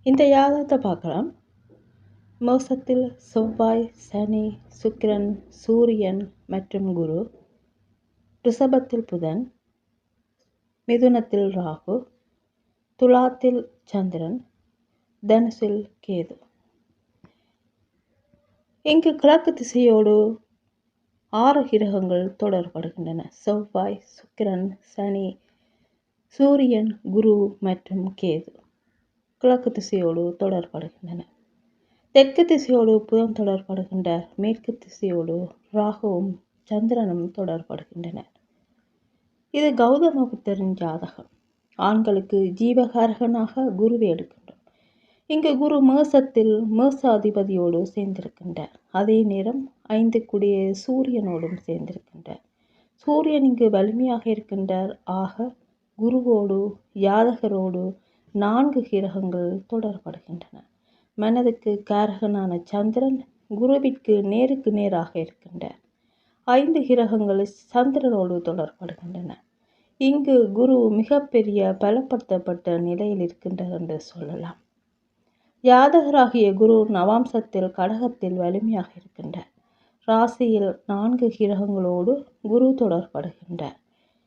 இந்த ஜாதகத்தை பார்க்கலாம். மேஷத்தில் செவ்வாய், சனி, சுக்கிரன், சூரியன் மற்றும் குரு, ரிஷபத்தில் புதன், மிதுனத்தில் ராகு, துலாத்தில் சந்திரன், தனுசில் கேது. இங்கு கிழக்கு திசையோடு 6 கிரகங்கள் தொடர்படுகின்றன. செவ்வாய், சுக்கிரன், சனி, சூரியன், குரு மற்றும் கேது கிழக்கு திசையோடு தொடர்படுகின்றன. தெற்கு திசையோடு புதன் தொடர்படுகின்றார். மேற்கு திசையோடு ராகுவும் சந்திரனும் தொடர்படுகின்றனர். இது கௌதம புத்தரின் ஜாதகம். ஆண்களுக்கு ஜீவகாரகனாக குருவை எடுக்கின்றோம். இங்கு குரு மேசத்தில் மேசாதிபதியோடு சேர்ந்திருக்கின்றார். அதே நேரம் 5 கூடிய சூரியனோடும் சேர்ந்திருக்கின்றார். சூரியன் இங்கு வலிமையாக இருக்கின்றார். ஆக குருவோடு ஜாதகரோடு 4 கிரகங்கள் தொடர்படுகின்றன. மனதுக்கு காரகனான சந்திரன் குருவிற்கு நேருக்கு நேராக இருக்கின்றார். 5 கிரகங்கள் சந்திரனோடு தொடர்படுகின்றன. இங்கு குரு மிகப்பெரிய பலப்படுத்தப்பட்ட நிலையில் இருக்கின்றார் என்று சொல்லலாம். ஜாதகராகிய குரு நவாம்சத்தில் கடகத்தில் வலிமையாக இருக்கின்றார். ராசியில் 4 கிரகங்களோடு குரு தொடர்படுகின்றார்.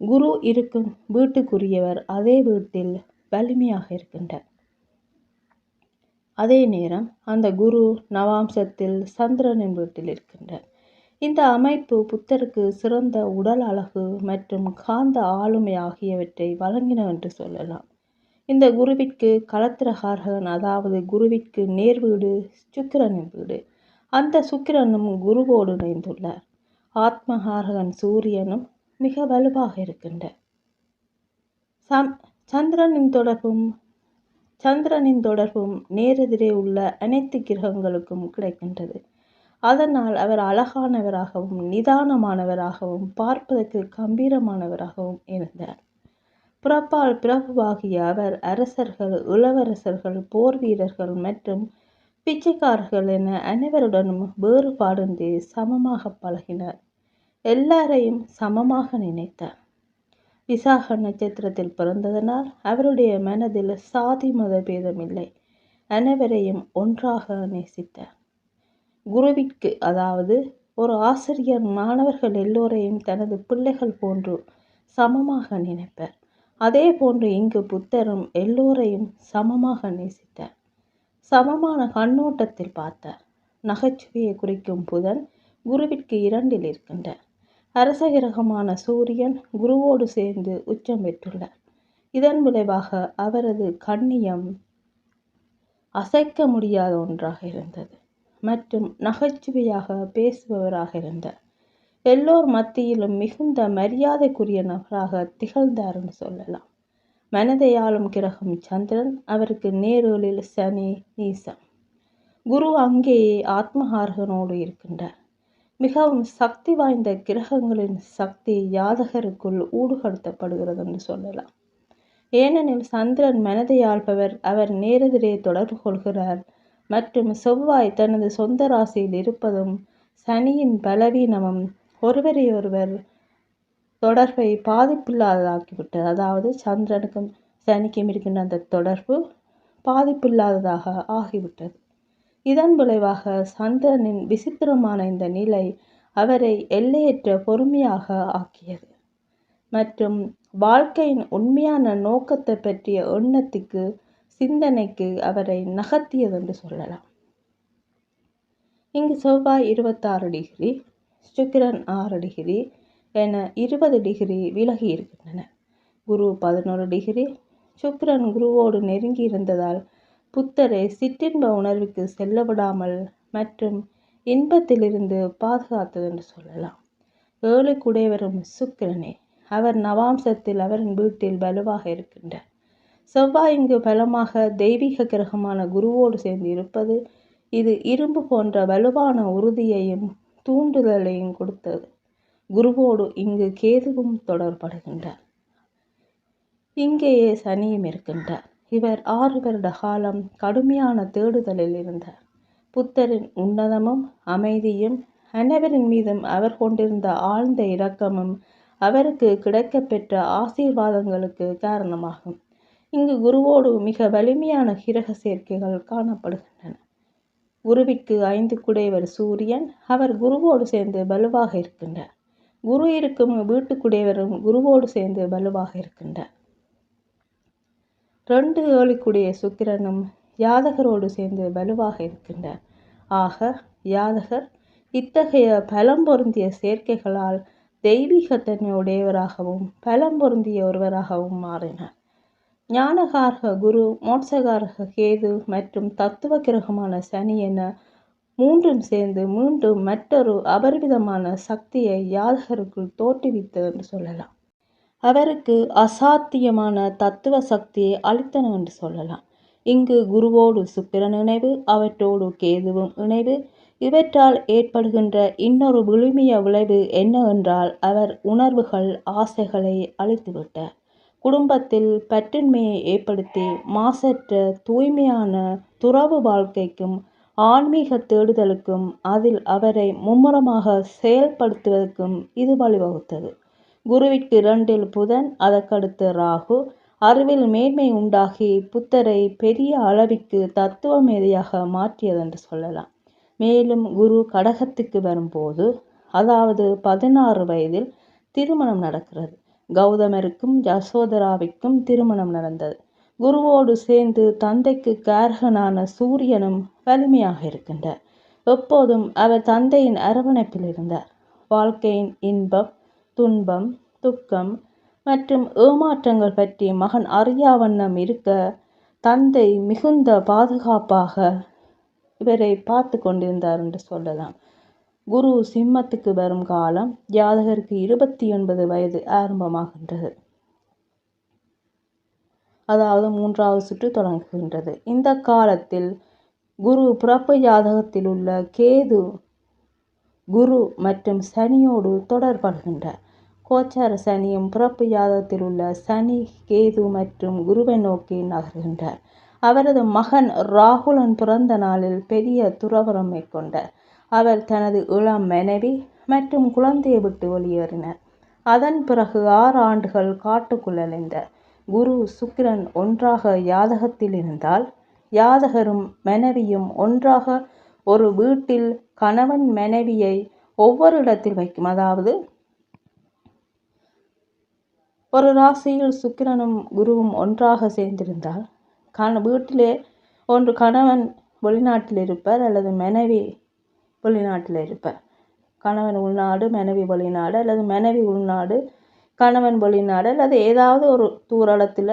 குரு இருக்கும் வீட்டுக்குரியவர் அதே வீட்டில் வலிமையாக இருக்கின்றார். அதே நேரம் அந்த குரு நவாம்சத்தில் சந்திரனின் வீட்டில் இருக்கின்றார். இந்த அமைப்பு புத்தருக்கு சிறந்த உடல் அழகு மற்றும் காந்த ஆளுமை ஆகியவற்றை வழங்கின என்று சொல்லலாம். இந்த குருவிற்கு களத்திரகாரகன், அதாவது குருவிற்கு நேர் வீடு சுக்கிரனின் வீடு. அந்த சுக்கிரனும் குருவோடு இணைந்துள்ளார். ஆத்மகாரகன் சூரியனும் மிக வலுவாக இருக்கின்றார். சந்திரனின் தொடர்பும் நேரெதிரே உள்ள அனைத்து கிரகங்களுக்கும் கிடைக்கின்றது. அதனால் அவர் அழகானவராகவும் நிதானமானவராகவும் பார்ப்பதற்கு கம்பீரமானவராகவும் இருந்தார். பிறப்பால் பிரபுவாகிய அவர் அரசர்கள், இளவரசர்கள், போர் வீரர்கள் மற்றும் பிச்சைக்காரர்கள் என அனைவருடனும் வேறுபாடின்றி சமமாக பழகினார். எல்லாரையும் சமமாக நினைத்தார். விசாக நட்சத்திரத்தில் பிறந்ததனால் அவருடைய மனதில் சாதி மத பேதம் இல்லை. அனைவரையும் ஒன்றாக நேசித்தார். குருவிற்கு, அதாவது ஒரு ஆசிரியர் மாணவர்கள் எல்லோரையும் தனது பிள்ளைகள் போன்று சமமாக நினைப்பார். அதே போன்று இங்கு புத்தரும் எல்லோரையும் சமமாக நேசித்தார். சமமான கண்ணோட்டத்தில் பார்த்தார். நகைச்சுவையை குறிக்கும் புதன் குருவிற்கு 2இல் இருக்கின்றார். அரச கிரகமான சூரியன் குருவோடு சேர்ந்து உச்சம் பெற்றுள்ளார். இதன் விளைவாக அவரது கண்ணியம் அசைக்க முடியாத ஒன்றாக இருந்தது மற்றும் நகைச்சுவையாக பேசுபவராக இருந்தார். எல்லோர் மத்தியிலும் மிகுந்த மரியாதைக்குரிய நபராக திகழ்ந்தார் என்று சொல்லலாம். மனதை ஆளும் கிரகம் சந்திரன், அவருக்கு நேரேழில் சனி நீசம். குரு அங்கேயே ஆத்மகாரகனோடு இருக்கின்றார். மிகவும் சக்தி வாய்ந்த கிரகங்களின் சக்தி ஜாதகருக்குள் ஊடுகடுத்தப்படுகிறது என்று சொல்லலாம். ஏனெனில் சந்திரன் மனதை ஆள்பவர், அவர் நேரெதிரே தொடர்பு கொள்கிறார் மற்றும் செவ்வாய் தனது சொந்த ராசியில் இருப்பதும் சனியின் பலவீனமும் ஒருவரையொருவர் தொடர்பை பாதிப்பில்லாததாக்கிவிட்டது. அதாவது சந்திரனுக்கும் சனிக்கும் இருக்கின்ற அந்த தொடர்பு பாதிப்பில்லாததாக ஆகிவிட்டது. இதன் விளைவாக சந்திரனின் விசித்திரமான இந்த நிலை அவரை எல்லையற்ற பொறுமையாக ஆக்கியது மற்றும் வாழ்க்கையின் உண்மையான நோக்கத்தை பற்றிய எண்ணத்துக்கு, சிந்தனைக்கு அவரை நகர்த்தியது என்று சொல்லலாம். இங்கு செவ்வாய் 26 டிகிரி, சுக்கிரன் 6 டிகிரி என 20 டிகிரி விலகி இருக்கின்றன. குரு 11 டிகிரி. சுக்கிரன் குருவோடு நெருங்கி இருந்ததால் புத்தரை சிற்றின்ப உணர்வுக்கு செல்ல விடாமல் மற்றும் இன்பத்திலிருந்து பாதுகாத்தது என்று சொல்லலாம். 7 குடைவரும் சுக்கிரனே. அவர் நவாம்சத்தில் அவரின் வீட்டில் வலுவாக இருக்கின்றார். செவ்வாய் இங்கு பலமாக தெய்வீக கிரகமான குருவோடு சேர்ந்து இருப்பது, இது இரும்பு போன்ற வலுவான உறுதியையும் தூண்டுதலையும் கொடுத்தது. குருவோடு இங்கு கேதுவும் தொடர்படுகின்றார். இங்கேயே சனியும் இருக்கின்றார். இவர் 6 வருட காலம் கடுமையான தேடுதலில் இருந்தார். புத்தரின் உன்னதமும் அமைதியும் அனைவரின் மீதும் அவர் கொண்டிருந்த ஆழ்ந்த இரக்கமும் அவருக்கு கிடைக்கப்பெற்ற ஆசீர்வாதங்களுக்கு காரணமாகும். இங்கு குருவோடு மிக வலிமையான கிரக சேர்க்கைகள் காணப்படுகின்றன. குருவிற்கு 5 குடையவர் சூரியன். அவர் குருவோடு சேர்ந்து வலுவாக இருக்கின்றார். குரு இருக்கும் வீட்டுக்குடையவரும் குருவோடு சேர்ந்து வலுவாக இருக்கின்றார். 2 ஏழுக்குடைய சுக்கிரனும் யாதகரோடு சேர்ந்து வலுவாக இருக்கின்றார். ஆக யாதகர் இத்தகைய பலம் பொருந்திய சேர்க்கைகளால் தெய்வீகத்தன்மையுடையவராகவும் பலம் பொருந்திய ஒருவராகவும் மாறினார். ஞானகாரக குரு, மோட்சகாரக கேது மற்றும் தத்துவ கிரகமான சனி என மூன்றும் சேர்ந்து மீண்டும் மற்றொரு அபரிவிதமான சக்தியை யாதகருக்குள் தோற்றுவித்தது என்று சொல்லலாம். அவருக்கு அசாத்தியமான தத்துவ சக்தியை அளித்தன என்று சொல்லலாம். இங்கு குருவோடு சுக்கிரன் இணைவு, அவற்றோடு கேதுவும் இணைவு. இவற்றால் ஏற்படுகின்ற இன்னொரு விழுமிய விளைவு என்னவென்றால் அவர் உணர்வுகள், ஆசைகளை அழித்துவிட்டார். குடும்பத்தில் பற்றின்மையை ஏற்படுத்தி மாசற்ற தூய்மையான துறவு வாழ்க்கைக்கும் ஆன்மீக தேடுதலுக்கும் அதில் அவரை மும்முரமாக செயல்படுத்துவதற்கும் இது வழிவகுத்தது. குருவிற்கு 2 புதன், அதற்கடுத்து ராகு. அறிவில் மேன்மை உண்டாகி புத்தரை பெரிய அளவிற்கு தத்துவ மேதையாக மாற்றியது என்று சொல்லலாம். மேலும் குரு கடகத்துக்கு வரும்போது, அதாவது 16 வயதில் திருமணம் நடக்கிறது. கௌதமருக்கும் யசோதராவிற்கும் திருமணம் நடந்தது. குருவோடு சேர்ந்து தந்தைக்கு காரகனான சூரியனும் வலிமையாக இருக்கின்றார். எப்போதும் அவர் தந்தையின் அரவணைப்பில் இருந்தார். வாழ்க்கையின் இன்பம், துன்பம், துக்கம் மற்றும் ஏமாற்றங்கள் பற்றி மகன் அறியாவண்ணம் இருக்க தந்தை மிகுந்த பாதுகாப்பாக இவரை பார்த்து கொண்டிருந்தார் என்று சொல்லலாம். குரு சிம்மத்துக்கு வரும் காலம் ஜாதகருக்கு 29 வயது ஆரம்பமாகின்றது. அதாவது 3வது சுற்று தொடங்குகின்றது. இந்த காலத்தில் குரு பிறப்பு ஜாதகத்தில் உள்ள கேது குரு மற்றும் சனியோடு தொடர்படுகின்றார். கோச்சார சனியும் பிறப்பு ஜாதகத்தில் உள்ள சனி, கேது மற்றும் குருவை நோக்கி நகர்கின்றார். அவரது மகன் ராகுலன் பிறந்த நாளில் பெரிய துறவறம் மேற்கொண்டார். அவர் தனது இளம் மனைவி மற்றும் குழந்தையை விட்டு வெளியேறினார். அதன் பிறகு 6 ஆண்டுகள் காட்டுக்குள் அலைந்தார். குரு சுக்கிரன் ஒன்றாக யாதகத்தில் இருந்தால் யாதகரும் மனைவியும் ஒன்றாக ஒரு வீட்டில் கணவன் மனைவியை ஒவ்வொரு இடத்தில் வைக்கும். அதாவது ஒரு ராசியில் சுக்கிரனும் குருவும் ஒன்றாக சேர்ந்திருந்தால் வீட்டிலே ஒன்று கணவன் வெளிநாட்டில் இருப்பார் அல்லது மனைவி வெளிநாட்டில் இருப்பார். கணவன் உள்நாடு, மனைவி வெளிநாடு, அல்லது மனைவி உள்நாடு, கணவன் வெளிநாடு, அல்லது ஏதாவது ஒரு தூரத்தில்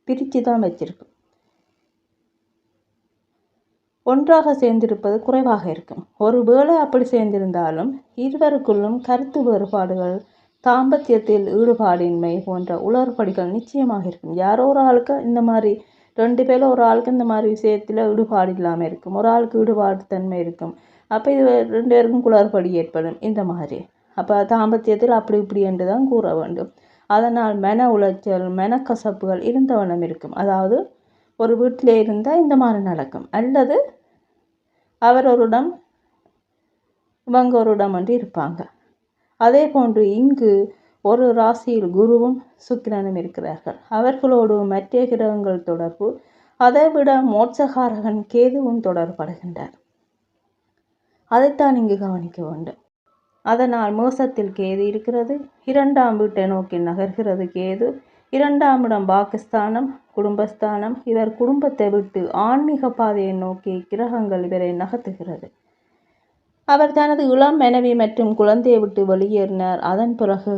பிரித்து தான் வச்சிருக்கும். ஒன்றாக சேர்ந்திருப்பது குறைவாக இருக்கும். ஒருவேளை அப்படி சேர்ந்திருந்தாலும் இருவருக்குள்ளும் கருத்து வேறுபாடுகள், தாம்பத்தியத்தில் ஈடுபாடின்மை போன்ற உளறுபடிகள் நிச்சயமாக இருக்கும். யாரோ ஒரு ஆளுக்கு இந்த மாதிரி 2 பேரில் ஒரு ஆளுக்கு இந்த மாதிரி விஷயத்தில் ஈடுபாடு இல்லாமல் இருக்கும், ஒரு ஆளுக்கு ஈடுபாடு தன்மை இருக்கும். அப்போ இது 2 பேருக்கும் குளறுபடி ஏற்படும். இந்த மாதிரி அப்போ தாம்பத்தியத்தில் அப்படி இப்படி என்று தான் கூற வேண்டும். அதனால் மன உளைச்சல், மனக்கசப்புகள் இருந்த வண்ணம் இருக்கும். அதாவது ஒரு வீட்டிலே இருந்தால் இந்த மாதிரி நடக்கும், அல்லது அவர் ஒரு இடம் இவங்க ஒரு இடம் என்று இருப்பாங்க. அதே போன்று இங்கு ஒரு ராசியில் குருவும் சுக்கிரனும் இருக்கிறார்கள். அவர்களோடு மற்ற கிரகங்கள் தொடர்பு, அதைவிட மோட்சகாரகன் கேதுவும் தொடர்படுகின்றார். அதைத்தான் இங்கு கவனிக்க வேண்டும். அதனால் மோசத்தில் கேது இருக்கிறது. 2ஆம் வீட்டை நோக்கி நகர்கிறது கேது. 2ஆம் இடம் பாகிஸ்தானம், குடும்பஸ்தானம். இவர் குடும்பத்தை விட்டு ஆன்மீக பாதையை நோக்கி கிரகங்கள் இவரை நகர்த்துகிறது. அவர் தனது இளம் மனைவி மற்றும் குழந்தையை விட்டு வெளியேறினார். அதன் பிறகு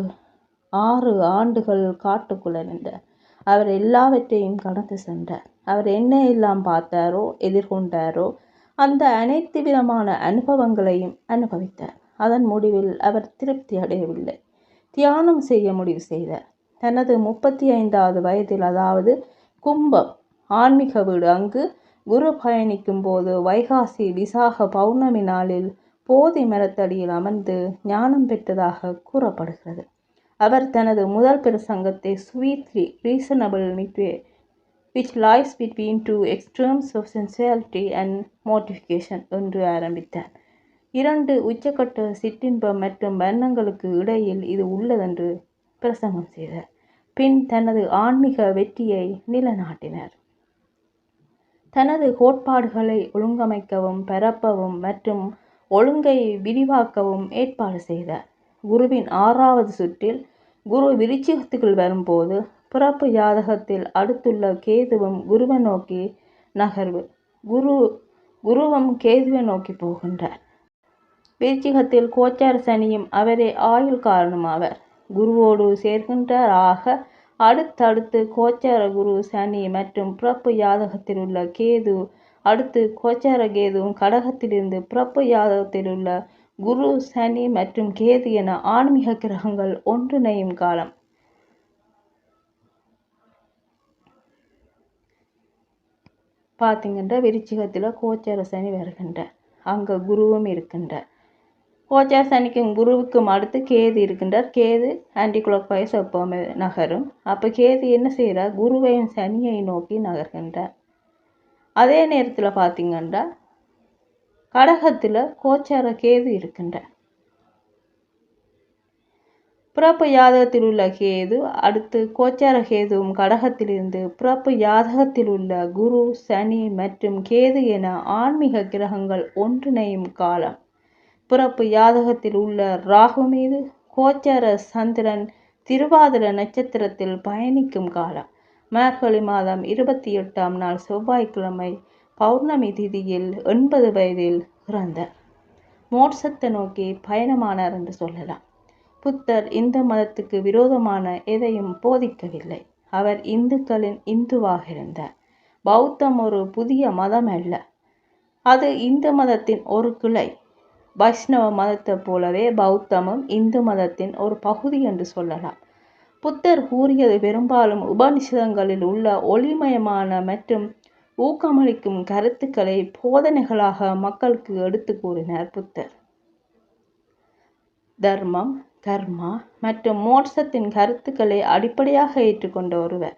6 ஆண்டுகள் காட்டுக்குள் இருந்தார். அவர் எல்லாவற்றையும் கடந்து சென்றார். அவர் என்ன எல்லாம் பார்த்தாரோ, எதிர்கொண்டாரோ அந்த அனைத்து விதமான அனுபவங்களையும் அனுபவித்தார். அதன் முடிவில் அவர் திருப்தி அடையவில்லை. தியானம் செய்ய முடிவு செய்தார். தனது 35வது வயதில், அதாவது கும்பம் ஆன்மீக வீடு, அங்கு குரு பயணிக்கும் போது வைகாசி விசாக பௌர்ணமி நாளில் போதி மரத்தடியில் அமர்ந்து ஞானம் பெற்றதாக கூறப்படுகிறது. அவர் தனது முதல் பிரசங்கத்தை sweetly reasonable midway which lies between 2 extremes of sensuality and mortification என்று ஆரம்பித்தார். 2 உச்சக்கட்ட சிற்றின்பம் மற்றும் வர்ணங்களுக்கு இடையில் இது உள்ளதென்று பிரசங்கம் செய்தார். பின் தனது ஆன்மீக வெற்றியை நிலைநாட்டினர். தனது கோட்பாடுகளை ஒழுங்கமைக்கவும் பரப்பவும் மற்றும் ஒழுங்கை விரிவாக்கவும் ஏற்பாடு செய்தார். குருவின் 6வது சுற்றில் குரு விருச்சிகத்துக்குள் வரும்போது பிறப்பு ஜாதகத்தில் அடுத்துள்ள கேதுவும் குருவை நோக்கி நகர்வு. குருவும் கேதுவை நோக்கி போகின்றார். விருச்சிகத்தில் கோச்சார சனியும் அவரே ஆயுள் காரணமாவர். குருவோடு சேர்கின்றார். ஆக அடுத்தடுத்து கோச்சார குரு சனி மற்றும் பிறப்பு ஜாதகத்தில் உள்ள கேது, அடுத்து கோச்சார கேதுவும் கடகத்திலிருந்து பிறப்பு ஜாதகத்தில் உள்ள குரு சனி மற்றும் கேது என ஆன்மீக கிரகங்கள் ஒன்றிணையும் காலம். பார்த்தீங்கன்னா விருச்சிகத்தில் கோச்சார சனி வருகின்றார். அங்கே குருவும் இருக்கின்றார். கோச்சார சனிக்கும் குருவுக்கும் அடுத்து கேது இருக்கின்றார். கேது ஆன்டி கிளாக் வைஸ் எப்போவுமே நகரும். அப்போ கேது என்ன செய்கிறார்? குருவையும் சனியை நோக்கி நகர்கின்றார். அதே நேரத்தில் பார்த்தீங்கன்னா கடகத்தில் கோச்சார கேது இருக்கின்றார். பிறப்பு ஜாதகத்தில் உள்ள கேது அடுத்து கோச்சார கேதுவும் கடகத்திலிருந்து பிறப்பு ஜாதகத்தில் உள்ள குரு சனி மற்றும் கேது என ஆன்மீக கிரகங்கள் ஒன்றிணையும் காலம். பிறப்பு ஜாதகத்தில் உள்ள ராகு மீது கோச்சார சந்திரன் திருவாதிர நட்சத்திரத்தில் பயணிக்கும் காலம். மார்கழி மாதம் 28ஆம் நாள் செவ்வாய்க்கிழமை பௌர்ணமி திதியில் 80 வயதில் இறந்தார். மோட்சத்தை நோக்கி பயணமானார் என்று சொல்லலாம். புத்தர் இந்து மதத்துக்கு விரோதமான எதையும் போதிக்கவில்லை. அவர் இந்துக்களின் இந்துவாக இருந்தார். பௌத்தம் ஒரு புதிய மதம் அல்ல, அது இந்து மதத்தின் ஒரு கிளை. வைஷ்ணவ மதத்தை போலவே பௌத்தமும் இந்து மதத்தின் ஒரு பகுதி என்று சொல்லலாம். புத்தர் கூறியது பெரும்பாலும் உபநிஷதங்களில் உள்ள ஒளிமயமான மற்றும் ஊக்கமளிக்கும் கருத்துக்களை போதனைகளாக மக்களுக்கு எடுத்து கூறினார் புத்தர். தர்மம், கர்மா மற்றும் மோட்சத்தின் கருத்துக்களை அடிப்படையாக ஏற்றுக்கொண்ட ஒருவர்.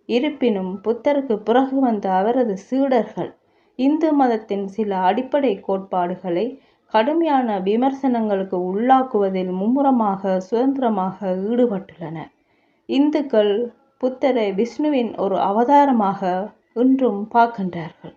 இருப்பினும் புத்தருக்கு பிறகு வந்த அவரது சீடர்கள் இந்து மதத்தின் சில அடிப்படை கோட்பாடுகளை கடுமையான விமர்சனங்களுக்கு உள்ளாக்குவதில் மும்முரமாக சுதந்திரமாக ஈடுபட்டுள்ளனர். இந்துக்கள் புத்தரை விஷ்ணுவின் ஒரு அவதாரமாக இன்றும் பார்க்கின்றார்கள்.